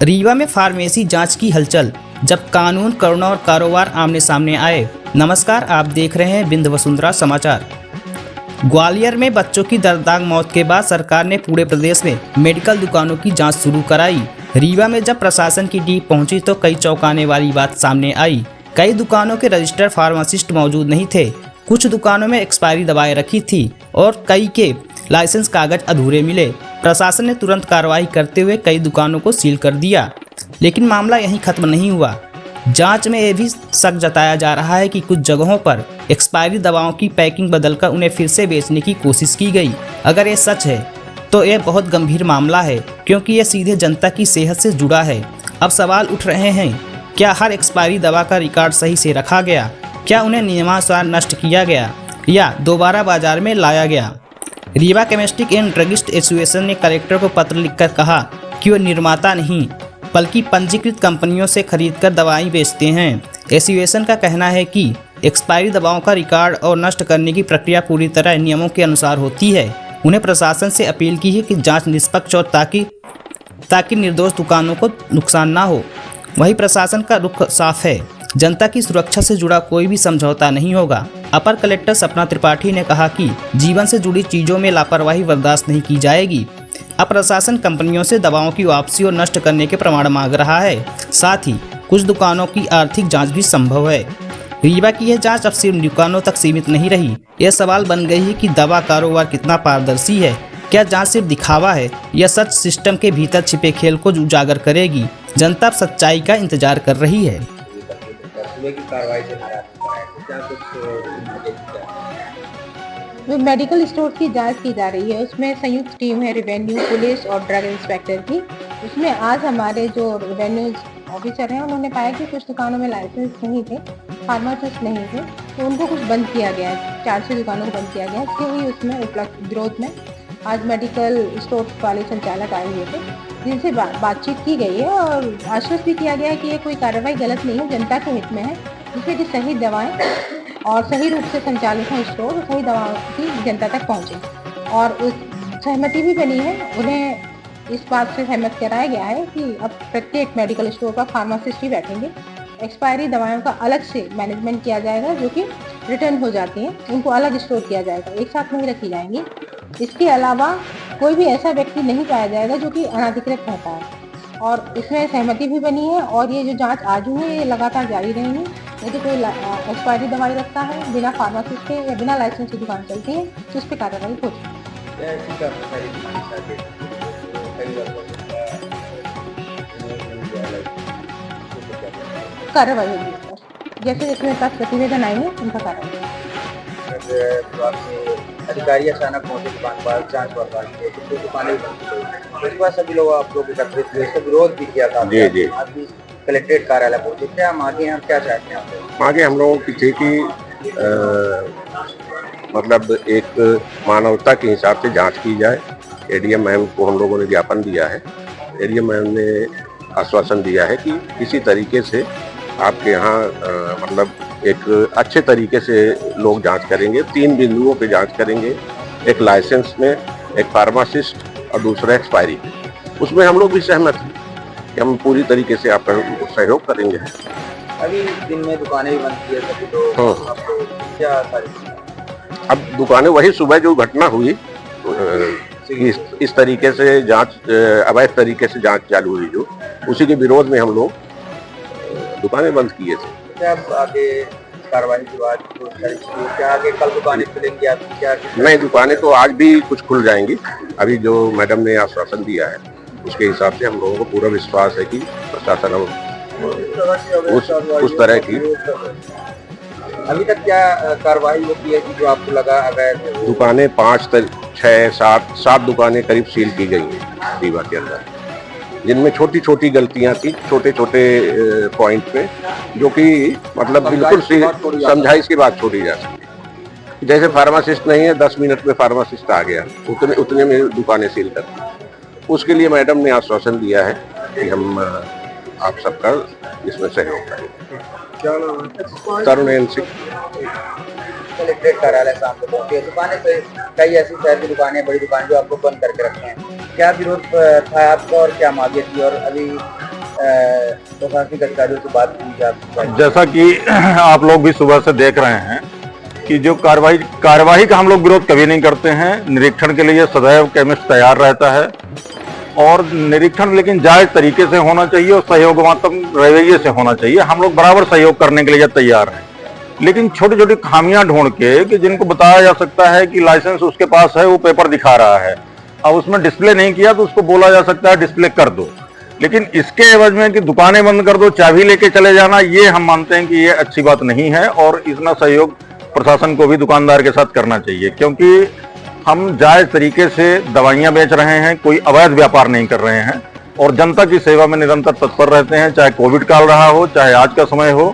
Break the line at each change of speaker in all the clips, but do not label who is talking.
रीवा में फार्मेसी जांच की हलचल, जब कानून करुणा और कारोबार आमने सामने आए। नमस्कार, आप देख रहे हैं बिंद वसुंधरा समाचार। ग्वालियर में बच्चों की दर्दनाक मौत के बाद सरकार ने पूरे प्रदेश में मेडिकल दुकानों की जांच शुरू कराई। रीवा में जब प्रशासन की टीम पहुंची तो कई चौंकाने वाली बात सामने आई। कई दुकानों के रजिस्टर्ड फार्मासिस्ट मौजूद नहीं थे, कुछ दुकानों में एक्सपायरी दवाएं रखी थी और कई के लाइसेंस कागज अधूरे मिले। प्रशासन ने तुरंत कार्रवाई करते हुए कई दुकानों को सील कर दिया। लेकिन मामला यहीं खत्म नहीं हुआ। जांच में यह भी शक जताया जा रहा है कि कुछ जगहों पर एक्सपायरी दवाओं की पैकिंग बदलकर उन्हें फिर से बेचने की कोशिश की गई। अगर ये सच है तो यह बहुत गंभीर मामला है, क्योंकि यह सीधे जनता की सेहत से जुड़ा है। अब सवाल उठ रहे हैं, क्या हर एक्सपायरी दवा का रिकॉर्ड सही से रखा गया? क्या उन्हें नियमानुसार नष्ट किया गया या दोबारा बाजार में लाया गया? Rewa chemistry and druggist association ने कलेक्टर को पत्र लिखकर कहा कि वो निर्माता नहीं बल्कि पंजीकृत कंपनियों से खरीदकर दवाएं बेचते हैं। एसोसिएशन का कहना है कि एक्सपायरी दवाओं का रिकॉर्ड और नष्ट करने की प्रक्रिया पूरी तरह नियमों के अनुसार होती है। उन्हें प्रशासन से अपील की है कि जांच निष्पक्ष और ताकि निर्दोष दुकानों को नुकसान ना हो। वहीं प्रशासन का रुख साफ है, जनता की सुरक्षा से जुड़ा कोई भी समझौता नहीं होगा। अपर कलेक्टर सपना त्रिपाठी ने कहा कि जीवन से जुड़ी चीज़ों में लापरवाही बर्दाश्त नहीं की जाएगी। अब प्रशासन कंपनियों से दवाओं की वापसी और नष्ट करने के प्रमाण मांग रहा है। साथ ही कुछ दुकानों की आर्थिक जांच भी संभव है। रीवा की यह जांच अब सिर्फ दुकानों तक सीमित नहीं रही। यह सवाल बन गई है कि दवा कारोबार कितना पारदर्शी है। क्या जांच सिर्फ दिखावा है या सच सिस्टम के भीतर छिपे खेल को उजागर करेगी? जनता अब सच्चाई का इंतजार कर रही है।
जो मेडिकल स्टोर की जांच की जा रही है, उसमें संयुक्त टीम है रेवेन्यू, पुलिस और ड्रग इंस्पेक्टर की। उसमें आज हमारे जो रेवेन्यू ऑफिसर हैं, उन्होंने पाया कि कुछ दुकानों में लाइसेंस नहीं थे, फार्मासिस्ट नहीं थे, तो उनको कुछ बंद किया गया है। 400 दुकानों को बंद किया गया। इसके ही उसमें उपलब्ध विरोध में आज मेडिकल स्टोर वाले संचालक आए हुए थे, जिनसे बातचीत की गई है और आश्वस्त भी किया गया है कि ये कोई कार्रवाई गलत नहीं है, जनता के हित में है, जिससे कि सही दवाएं और सही रूप से संचालित हों स्टोर, सही दवाओं की जनता तक पहुँचे। और उस सहमति भी बनी है, उन्हें इस बात से सहमत कराया गया है कि अब प्रत्येक मेडिकल स्टोर पर फार्मासिस्ट ही बैठेंगे। एक्सपायरी दवाओं का अलग से मैनेजमेंट किया जाएगा, जो कि रिटर्न हो जाती हैं, उनको अलग स्टोर किया जाएगा, एक साथ नहीं रखी जाएंगी। इसके अलावा कोई भी ऐसा व्यक्ति नहीं पाया जाएगा जो कि अनाधिकृत रहता है। और इसमें सहमति भी बनी है और ये जो जांच आज हुई है, ये लगातार जारी रहेंगी। यदि कोई एक्सपायरी दवाई रखता है बिना फार्मासिस्ट के या बिना लाइसेंस की दुकान चलती है, तो उस पर कार्रवाई होती है। कार्रवाई होगी इस पर, जैसे जिसमें पास प्रतिवेदन आएंगे उनका कार्रवाई।
अधिकारी अचानक पहुंचे दुकान पर, जांच पड़ताल की तो दुकानें बंद हो गई। उसके बाद सभी लोग आप लोग एकत्रित हुए, इसका विरोध भी किया था। जी। अभी कलेक्ट्रेट कार्यालय पहुंचे, क्या हम क्या चाहते हैं?
आगे हम लोगों की थी कि मतलब एक मानवता के हिसाब से जांच की जाए। एडीएम मैम को हम लोगों ने ज्ञापन दिया है। एडीएम मैम ने आश्वासन दिया है कि किसी तरीके से आपके यहाँ मतलब एक अच्छे तरीके से लोग जांच करेंगे। 3 बिंदुओं पे जांच करेंगे, एक लाइसेंस में, एक फार्मासिस्ट और दूसरा एक्सपायरी। उसमें हम लोग भी सहमत हैं कि हम पूरी तरीके से आपका सहयोग करेंगे।
अभी दिन में दुकानें भी बंद की है सभी लोग, क्या सारी
अब दुकानें वही सुबह जो घटना हुई इस तरीके से जांच, अवैध तरीके से जांच चालू हुई, जो उसी के विरोध में हम लोग दुकानें बंद किए थे।
क्या आगे कार्रवाई के बाद क्या आगे कल दुकानें खुलेंगी? आप क्या?
नहीं, दुकानें तो आज भी कुछ खुल जाएंगी। अभी जो मैडम ने आश्वासन दिया है उसके हिसाब से हम लोगों को पूरा विश्वास है कि प्रशासन उस तरह की।
अभी तक क्या कार्रवाई होती है कि जो आपको लगा अवैध?
दुकानें 5, 6, 7 दुकानें करीब सील की गई हैं रीवा के अंदर, जिनमें छोटी छोटी गलतियां थी, छोटे छोटे पॉइंट पे, जो कि मतलब बिल्कुल समझाइश की बात छोड़ी जा सकती। जैसे फार्मासिस्ट नहीं है, 10 मिनट में फार्मासिस्ट आ गया, उतने में दुकानें सील कर दी। उसके लिए मैडम ने आश्वासन दिया है कि हम आप सबका इसमें सहयोग करेंगे।
क्या नाम है?
तरुण सिंह।
कलेक्ट्रेट कार्यालय सामने पहुंचे, दुकानें से कई ऐसी शहर की दुकानें, बड़ी दुकान जो आपको बंद करके रखे हैं, क्या विरोध था आपका और क्या मांगे थी? और अभी प्रशासनिक अधिकारियों से बात की जाती?
जैसा कि आप लोग भी सुबह से देख रहे हैं कि जो कार्यवाही का हम लोग विरोध कभी नहीं करते हैं। निरीक्षण के लिए सदैव केमिस्ट तैयार रहता है और निरीक्षण लेकिन जायज तरीके से होना चाहिए और सहयोगात्मक रवैये से होना चाहिए। हम लोग बराबर सहयोग करने के लिए तैयार हैं, लेकिन छोटी छोटी खामियां ढूंढ के कि जिनको बताया जा सकता है कि लाइसेंस उसके पास है, वो पेपर दिखा रहा है, अब उसमें डिस्प्ले नहीं किया तो उसको बोला जा सकता है डिस्प्ले कर दो, लेकिन इसके एवज में कि दुकानें बंद कर दो, चाबी लेके चले जाना, ये हम मानते हैं कि ये अच्छी बात नहीं है और इतना सहयोग प्रशासन को भी दुकानदार के साथ करना चाहिए, क्योंकि हम जायज तरीके से दवाइयां बेच रहे हैं, कोई अवैध व्यापार नहीं कर रहे हैं और जनता की सेवा में निरंतर तत्पर रहते हैं, चाहे कोविड काल रहा हो, चाहे आज का समय हो।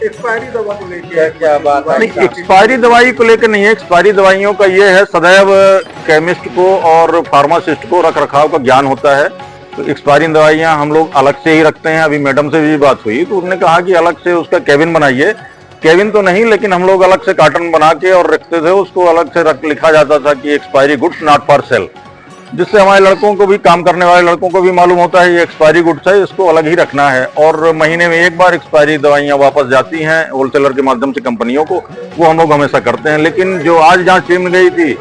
एक्सपायरी दवा को लेकर क्या बात है?
नहीं, एक्सपायरी दवाई को लेकर नहीं है। एक्सपायरी दवाइयों का ये है, सदैव केमिस्ट को और फार्मासिस्ट को रख रखाव का ज्ञान होता है, तो एक्सपायरी दवाइयां हम लोग अलग से ही रखते हैं। अभी मैडम से भी बात हुई तो उन्होंने कहा कि अलग से उसका केबिन बनाइए। केबिन तो नहीं, लेकिन हम लोग अलग से कार्टन बना के और रखते थे, उसको अलग से लिखा जाता था कि expiry goods not for sale, जिससे हमारे लड़कों को भी, काम करने वाले लड़कों को भी मालूम होता है ये एक्सपायरी गुड्स है, इसको अलग ही रखना है। और महीने में एक बार एक्सपायरी दवाइयां वापस जाती हैं होलसेलर के माध्यम से कंपनियों को, वो हम लोग हमेशा करते हैं। लेकिन जो आज जांच टीम गई थी,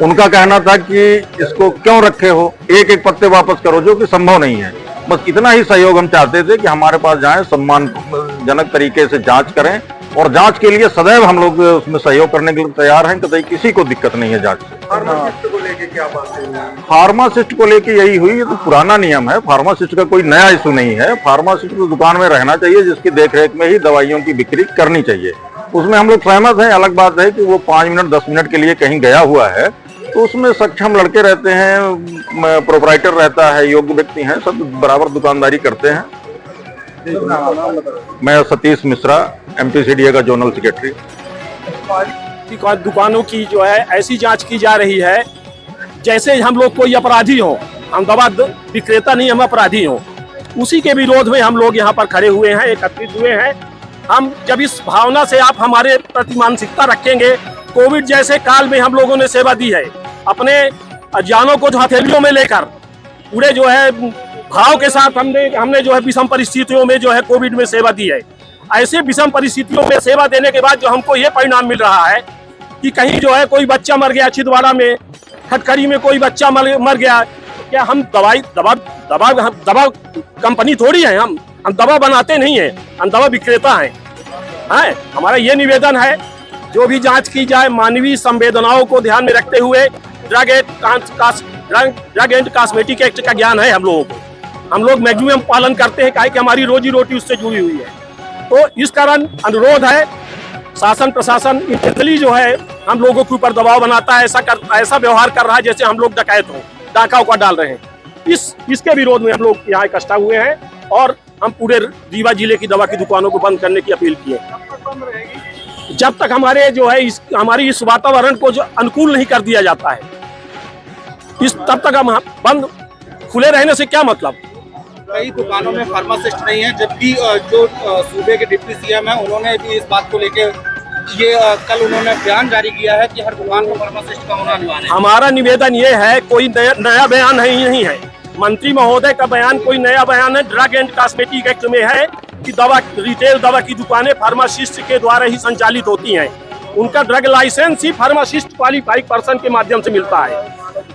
उनका कहना था कि इसको क्यों रखे हो, एक एक पत्ते वापस करो, जो कि संभव नहीं है। बस इतना ही सहयोग हम चाहते थे कि हमारे पास जाएं, सम्मानजनक तरीके से जांच करें और जांच के लिए सदैव हम लोग उसमें सहयोग करने के लिए तैयार हैं, कतई किसी को दिक्कत नहीं है जांच से।
फार्मासिस्ट को लेके क्या बात है?
फार्मासिस्ट को लेके यही हुई, ये तो पुराना नियम है, फार्मासिस्ट का कोई नया इशू नहीं है। फार्मासिस्ट को दुकान में रहना चाहिए, जिसकी देखरेख में ही दवाइयों की बिक्री करनी चाहिए, उसमें हम लोग सहमत हैं। अलग बात है कि वो 5 मिनट 10 मिनट के लिए कहीं गया हुआ है, तो उसमें सक्षम लड़के रहते हैं, प्रोपराइटर रहता है, योग्य व्यक्ति हैं, सब बराबर दुकानदारी करते हैं। मैं सतीश मिश्रा, MPCDA का जोनल सेक्रेटरी।
दुकानों की जो है ऐसी जांच की जा रही है जैसे हम लोग कोई अपराधी हो, हम दवा विक्रेता नहीं, हम अपराधी हो। उसी के विरोध में हम लोग यहाँ पर खड़े हुए हैं, एकत्रित हुए हैं। हम जब इस भावना से आप हमारे प्रति मानसिकता रखेंगे, कोविड जैसे काल में हम लोगों ने सेवा दी है, अपने जानों को जो हथेलियों में लेकर पूरे जो है भाव के साथ हमने जो है विषम परिस्थितियों में जो है कोविड में सेवा दी है। ऐसे विषम परिस्थितियों में सेवा देने के बाद जो हमको ये परिणाम मिल रहा है कि कहीं जो है कोई बच्चा मर गया, छिंदवाड़ा में खटखरी में कोई बच्चा मर गया, क्या हम दवा कंपनी थोड़ी है, हम दवा बनाते नहीं है, हम दवा विक्रेता हैं। हमारा ये निवेदन है, जो भी जांच की जाए मानवीय संवेदनाओं को ध्यान में रखते हुए, ड्रग एंड कॉस्मेटिक एक्ट का ज्ञान है हम लोगों को, हम लोग मैक्सिमम पालन करते हैं, काहे कि हमारी रोजी रोटी उससे जुड़ी हुई है। तो इस कारण अनुरोध है, शासन प्रशासन इंटेंशनली जो है हम लोगों के ऊपर दबाव बनाता है, ऐसा व्यवहार कर रहा है जैसे हम लोग डकैत हो, डाका उका डाल रहे हैं। इसके विरोध में हम लोग यहाँ इकट्ठा हुए हैं और हम पूरे रीवा जिले की दवा की दुकानों को बंद करने की अपील की है। जब तक हमारे जो है हमारी इस वातावरण को जो अनुकूल नहीं कर दिया जाता है, तब तक हम बंद, खुले रहने से क्या मतलब।
कई दुकानों में फार्मासिस्ट नहीं है, जबकि जो सूबे के डिप्टी CM है उन्होंने भी इस बात को लेकर कल उन्होंने बयान जारी किया है कि हर दुकान में फार्मासिस्ट का होना अनिवार्य है।
हमारा निवेदन ये है, कोई नया बयान नहीं है, मंत्री महोदय का बयान कोई नया बयान है। ड्रग एंड कॉस्मेटिक एक्ट में है कि रिटेल दवा की दुकानें फार्मासिस्ट के द्वारा ही संचालित होती हैं, उनका ड्रग लाइसेंस ही फार्मासिस्ट क्वालिफाइड पर्सन के माध्यम से मिलता है।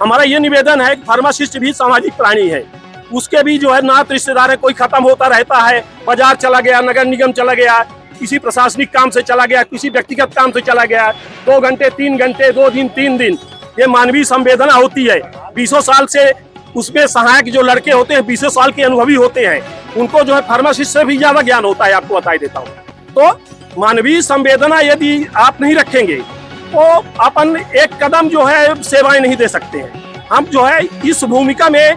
हमारा ये निवेदन है कि फार्मासिस्ट भी सामाजिक प्राणी है, उसके भी जो है नात रिश्तेदार है, कोई खत्म होता रहता है, बाजार चला गया, नगर निगम चला गया, किसी प्रशासनिक काम से चला गया, किसी व्यक्तिगत काम से चला गया, 2 घंटे 3 घंटे 2 दिन 3 दिन, ये मानवीय संवेदना होती है। 20 साल से उसमें सहायक जो लड़के होते हैं 20 साल के अनुभवी होते हैं, उनको जो है फार्मासिस्ट से भी ज्यादा ज्ञान होता है, आपको बता देता हूँ। तो मानवीय संवेदना यदि आप नहीं रखेंगे तो अपन एक कदम जो है सेवाएं नहीं दे सकते हैं। हम जो है इस भूमिका में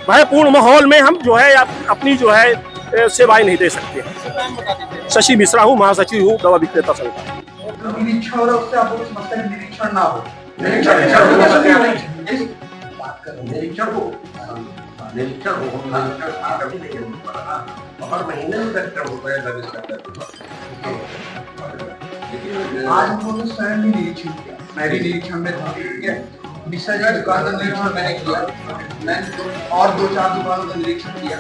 भयपूर्ण माहौल में हम जो है अपनी जो है सेवाएं नहीं दे सकते। शशि मिश्रा हूँ, महासचिव हूँ दवा विक्रेता संघ का।
निरीक्षण हो रहा है, उससे आपको कुछ समस्या नहीं, निरीक्षण ना हो, आज हम लोगों ने स्वयं भी निरीक्षण किया, मैं भी निरीक्षण में था, ठीक है। मिश्रा जी दुकान का निरीक्षण मैंने किया, मैंने और 2-4 दुकानों का निरीक्षण किया।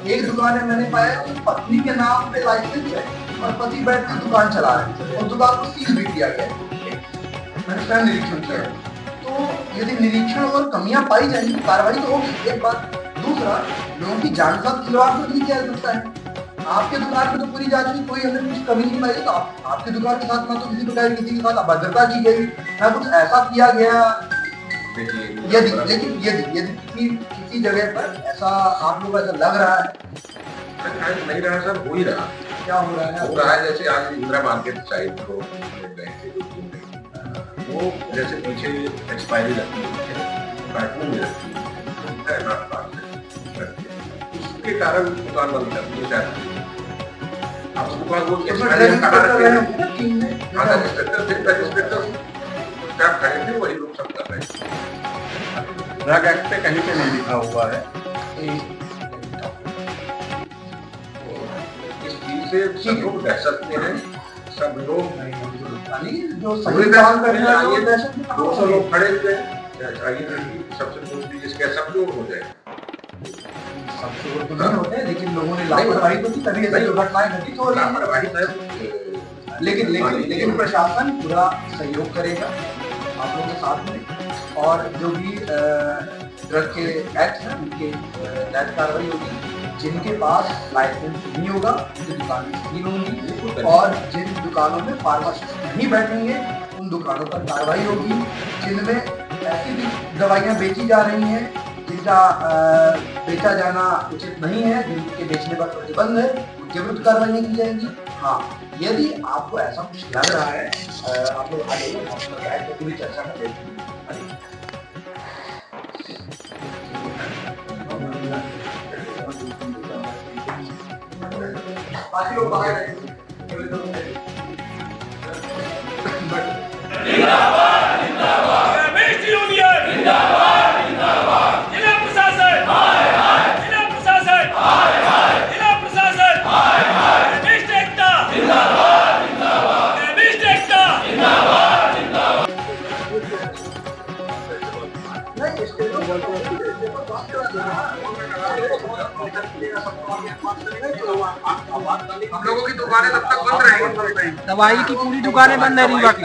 एक दुकान में मैंने पाया कि पत्नी के नाम पे लाइसेंस है और पति बैठ के दुकान चला रहे हैं और दुकान को सील भी किया गया है। मैंने उसका निरीक्षण किया। तो यदि निरीक्षण और कमियां पाई जाएंगी तो कार्रवाई तो होगी, एक बात। दूसरा, लोगों की जान का खिलवाड़ तो नहीं किया जा सकता है। आपके दुकान में तो पूरी जांच हुई, कोई हमें कुछ कमी नहीं पाई, तो आपकी दुकान के साथ ना तो किसी प्रकार किसी के साथ अभद्रता की गई, ना कुछ ऐसा किया गया। यदि लेकिन यदि किसी जगह पर ऐसा आप लोगों को ऐसा लग रहा है,
नहीं रहा सर, हो ही रहा।
क्या हो रहा है?
हो रहा है जैसे आज इंदिरा मार्केट साइड को गए थे, वो जैसे पीछे एक्सपायरी लगती है, बैटरी में लगती है, उसके कारण दुकान बंद करती है। आप दुकान को स्टाफ खड़े थे, वही लोग सब कर रहे हैं।
ड्रग एक्ट पे कहीं पे नहीं लिखा हुआ है।
इस चीज से सब लोग दहशत में हैं, सब लोग
जो सही काम कर रहे हैं वो दहशत में
200 लोग खड़े हुए हैं। सबसे पूछती जिसके सब लोग हो जाए,
सबसे वो तो नहीं होते, लेकिन लोगों ने लापरवाही तो की, तभी ऐसी दुर्घटनाएं घटित हो रही हैं। लेकिन प्रशासन पूरा सहयोग करेगा आप लोगों के साथ में, और जो भी ड्रग के एक्ट हैं उनके तहत कार्रवाई होगी। जिनके पास लाइसेंस नहीं होगा उनकी दुकानें सील होंगी, और जिन दुकानों में फार्मासिस्ट नहीं बैठेंगे उन दुकानों पर कार्रवाई होगी। जिनमें ऐसी भी दवाइयाँ बेची जा रही हैं जिनका बेचा जाना उचित नहीं है, जिनके बेचने पर प्रतिबंध है, उनके विरुद्ध कार्रवाई की जाएगी। हाँ, यदि आपको ऐसा कुछ लग रहा है, आप लोग आगे पूरी चर्चा कर लेते हैं। बाकी लोग बाहर हैं। हम लोगों की दुकानें तब तक बंद रहेंगी,
दवाई की पूरी दुकानें बंद है रीवा की।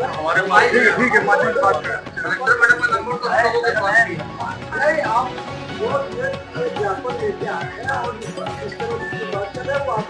हमारे भाई ठीक है, कलेक्टर मैडम का नंबर तो हम लोगों के पास नहीं। आप वो ज्ञापन लेके आ रहे हैं और इस तरह की बात कर रहे हैं, वो आप